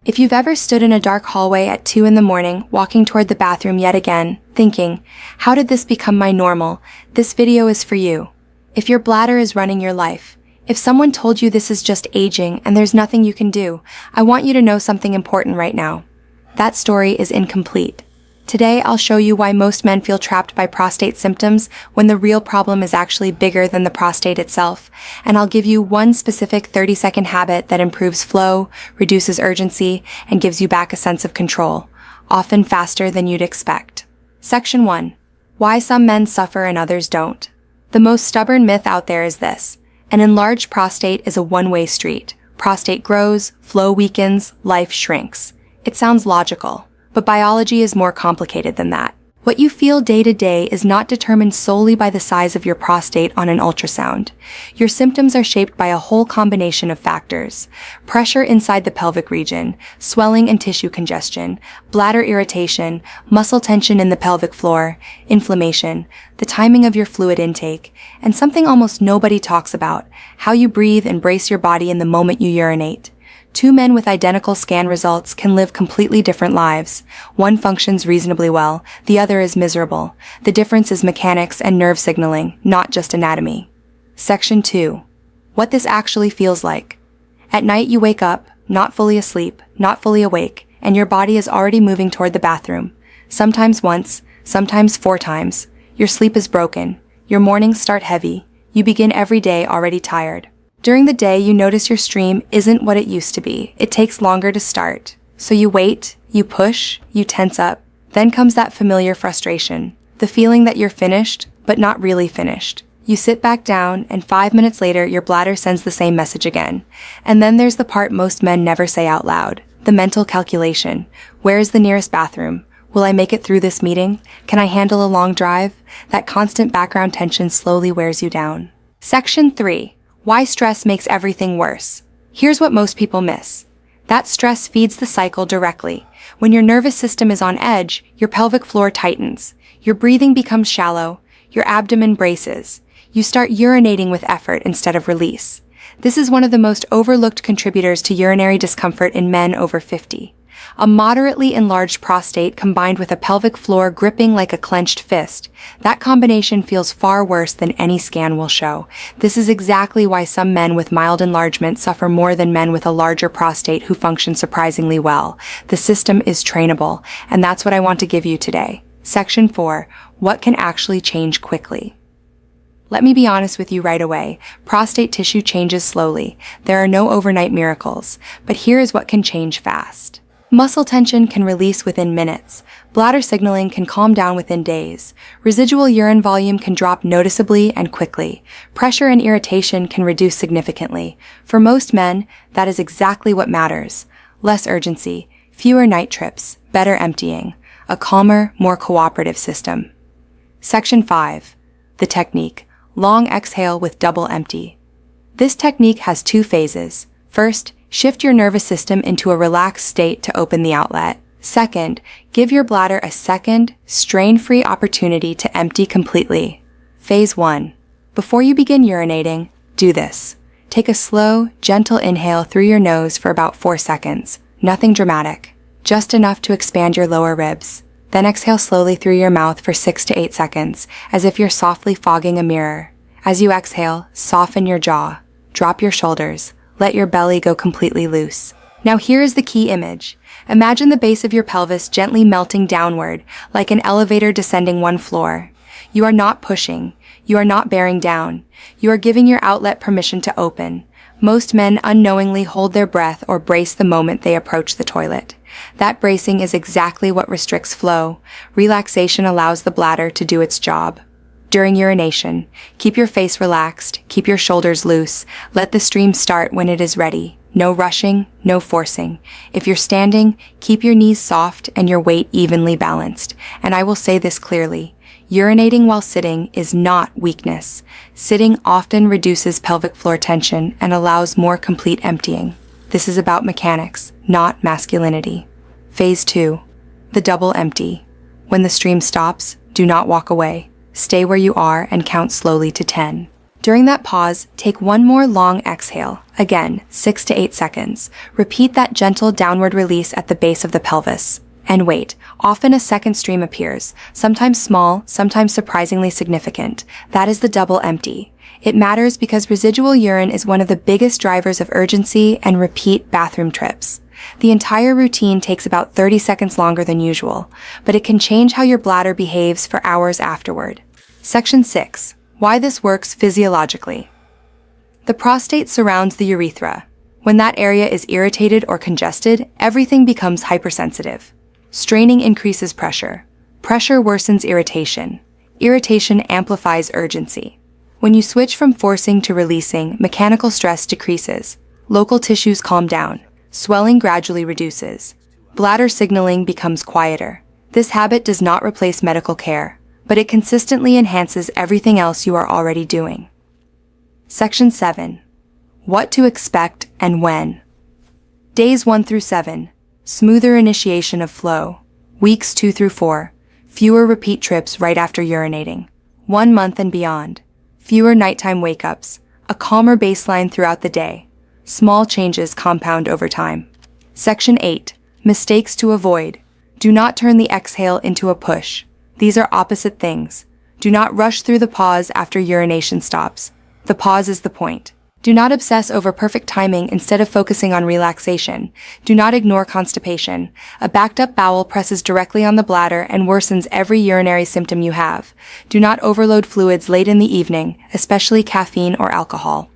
If you've ever stood in a dark hallway at 2 in the morning, walking toward the bathroom yet again, thinking, how did this become my normal? This video is for you. If your bladder is running your life, if someone told you this is just aging and there's nothing you can do, I want you to know something important right now. That story is incomplete. Today, I'll show you why most men feel trapped by prostate symptoms when the real problem is actually bigger than the prostate itself, and I'll give you one specific 30-second habit that improves flow, reduces urgency, and gives you back a sense of control, often faster than you'd expect. Section 1. Why some men suffer and others don't. The most stubborn myth out there is this: an enlarged prostate is a one-way street. Prostate grows, flow weakens, life shrinks. It sounds logical. But biology is more complicated than that. What you feel day to day is not determined solely by the size of your prostate on an ultrasound. Your symptoms are shaped by a whole combination of factors: pressure inside the pelvic region, swelling and tissue congestion, bladder irritation, muscle tension in the pelvic floor, inflammation, the timing of your fluid intake, and something almost nobody talks about: how you breathe and brace your body in the moment you urinate. Two men with identical scan results can live completely different lives. One functions reasonably well, the other is miserable. The difference is mechanics and nerve signaling, not just anatomy. Section 2. What this actually feels like. At night you wake up, not fully asleep, not fully awake, and your body is already moving toward the bathroom. Sometimes once, sometimes 4 times. Your sleep is broken. Your mornings start heavy. You begin every day already tired. During the day, you notice your stream isn't what it used to be. It takes longer to start. So you wait, you push, you tense up. Then comes that familiar frustration, the feeling that you're finished, but not really finished. You sit back down, and 5 minutes later, your bladder sends the same message again. And then there's the part most men never say out loud, the mental calculation. Where is the nearest bathroom? Will I make it through this meeting? Can I handle a long drive? That constant background tension slowly wears you down. Section 3. Why stress makes everything worse. Here's what most people miss. That stress feeds the cycle directly. When your nervous system is on edge, your pelvic floor tightens. Your breathing becomes shallow. Your abdomen braces. You start urinating with effort instead of release. This is one of the most overlooked contributors to urinary discomfort in men over 50. A moderately enlarged prostate combined with a pelvic floor gripping like a clenched fist. That combination feels far worse than any scan will show. This is exactly why some men with mild enlargement suffer more than men with a larger prostate who function surprisingly well. The system is trainable, and that's what I want to give you today. Section 4. What can actually change quickly? Let me be honest with you right away. Prostate tissue changes slowly. There are no overnight miracles. But here is what can change fast. Muscle tension can release within minutes. Bladder signaling can calm down within days. Residual urine volume can drop noticeably and quickly. Pressure and irritation can reduce significantly. For most men, that is exactly what matters. Less urgency, fewer night trips, better emptying. A calmer, more cooperative system. Section 5. The technique. Long exhale with double empty. This technique has 2 phases. First, shift your nervous system into a relaxed state to open the outlet. Second, give your bladder a second, strain-free opportunity to empty completely. Phase 1. Before you begin urinating, do this. Take a slow, gentle inhale through your nose for about 4 seconds. Nothing dramatic. Just enough to expand your lower ribs. Then exhale slowly through your mouth for 6 to 8 seconds, as if you're softly fogging a mirror. As you exhale, soften your jaw. Drop your shoulders. Let your belly go completely loose. Now here is the key image. Imagine the base of your pelvis gently melting downward, like an elevator descending 1 floor. You are not pushing. You are not bearing down. You are giving your outlet permission to open. Most men unknowingly hold their breath or brace the moment they approach the toilet. That bracing is exactly what restricts flow. Relaxation allows the bladder to do its job. During urination, keep your face relaxed, keep your shoulders loose, let the stream start when it is ready. No rushing, no forcing. If you're standing, keep your knees soft and your weight evenly balanced. And I will say this clearly, urinating while sitting is not weakness. Sitting often reduces pelvic floor tension and allows more complete emptying. This is about mechanics, not masculinity. Phase 2. The double empty. When the stream stops, do not walk away. Stay where you are and count slowly to 10. During that pause, take one more long exhale, again, 6 to 8 seconds. Repeat that gentle downward release at the base of the pelvis. And wait, often a second stream appears, sometimes small, sometimes surprisingly significant. That is the double empty. It matters because residual urine is one of the biggest drivers of urgency and repeat bathroom trips. The entire routine takes about 30 seconds longer than usual, but it can change how your bladder behaves for hours afterward. Section 6. Why this works physiologically. The prostate surrounds the urethra. When that area is irritated or congested, everything becomes hypersensitive. Straining increases pressure. Pressure worsens irritation. Irritation amplifies urgency. When you switch from forcing to releasing, mechanical stress decreases. Local tissues calm down. Swelling gradually reduces. Bladder signaling becomes quieter. This habit does not replace medical care, but it consistently enhances everything else you are already doing. Section 7. What to expect and when. Days 1 through 7. Smoother initiation of flow. Weeks 2 through 4. Fewer repeat trips right after urinating. 1 month and beyond. Fewer nighttime wake-ups. A calmer baseline throughout the day. Small changes compound over time. Section 8. Mistakes to avoid. Do not turn the exhale into a push. These are opposite things. Do not rush through the pause after urination stops. The pause is the point. Do not obsess over perfect timing instead of focusing on relaxation. Do not ignore constipation. A backed up bowel presses directly on the bladder and worsens every urinary symptom you have. Do not overload fluids late in the evening, especially caffeine or alcohol.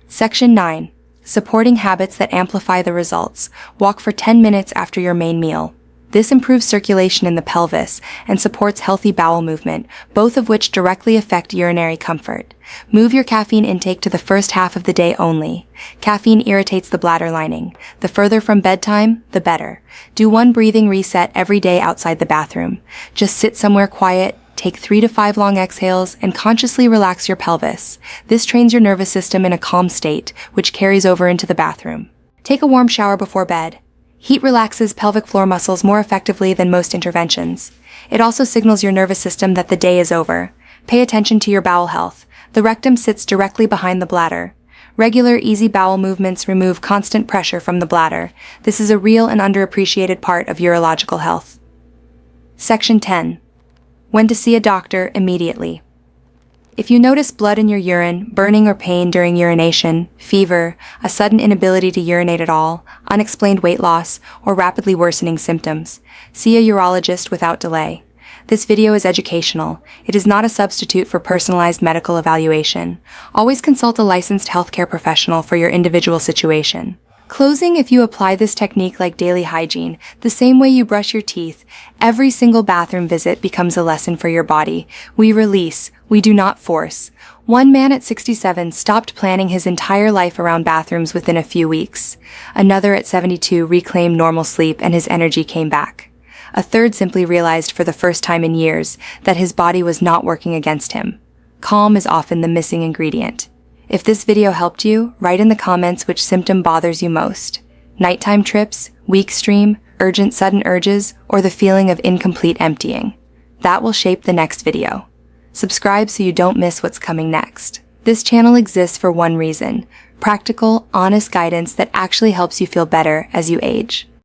Section 9. Supporting habits that amplify the results. Walk for 10 minutes after your main meal. This improves circulation in the pelvis and supports healthy bowel movement, both of which directly affect urinary comfort. Move your caffeine intake to the first half of the day only. Caffeine irritates the bladder lining. The further from bedtime, the better. Do one breathing reset every day outside the bathroom. Just sit somewhere quiet, take 3 to 5 long exhales, and consciously relax your pelvis. This trains your nervous system in a calm state, which carries over into the bathroom. Take a warm shower before bed. Heat relaxes pelvic floor muscles more effectively than most interventions. It also signals your nervous system that the day is over. Pay attention to your bowel health. The rectum sits directly behind the bladder. Regular, easy bowel movements remove constant pressure from the bladder. This is a real and underappreciated part of urological health. Section 10. When to see a doctor immediately. If you notice blood in your urine, burning or pain during urination, fever, a sudden inability to urinate at all, unexplained weight loss, or rapidly worsening symptoms, see a urologist without delay. This video is educational. It is not a substitute for personalized medical evaluation. Always consult a licensed healthcare professional for your individual situation. Closing, if you apply this technique like daily hygiene, the same way you brush your teeth, every single bathroom visit becomes a lesson for your body. We release, we do not force. One man at 67 stopped planning his entire life around bathrooms within a few weeks. Another at 72 reclaimed normal sleep and his energy came back. A third simply realized for the first time in years that his body was not working against him. Calm is often the missing ingredient. If this video helped you, write in the comments which symptom bothers you most. Nighttime trips, weak stream, urgent sudden urges, or the feeling of incomplete emptying. That will shape the next video. Subscribe so you don't miss what's coming next. This channel exists for one reason: practical, honest guidance that actually helps you feel better as you age.